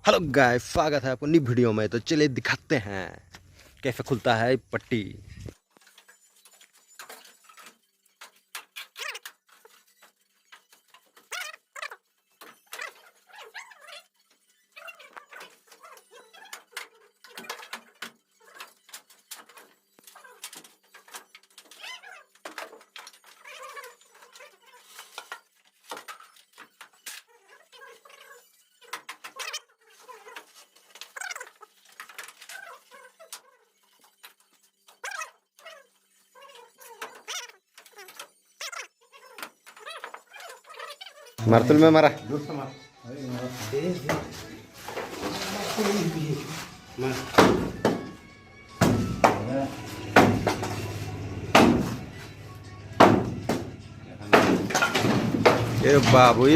Hello guys, स्वागत है आपको नई वीडियो में। तो चलिए दिखाते हैं कैसे खुलता है पट्टी। मारतुल में मारा ये बाबू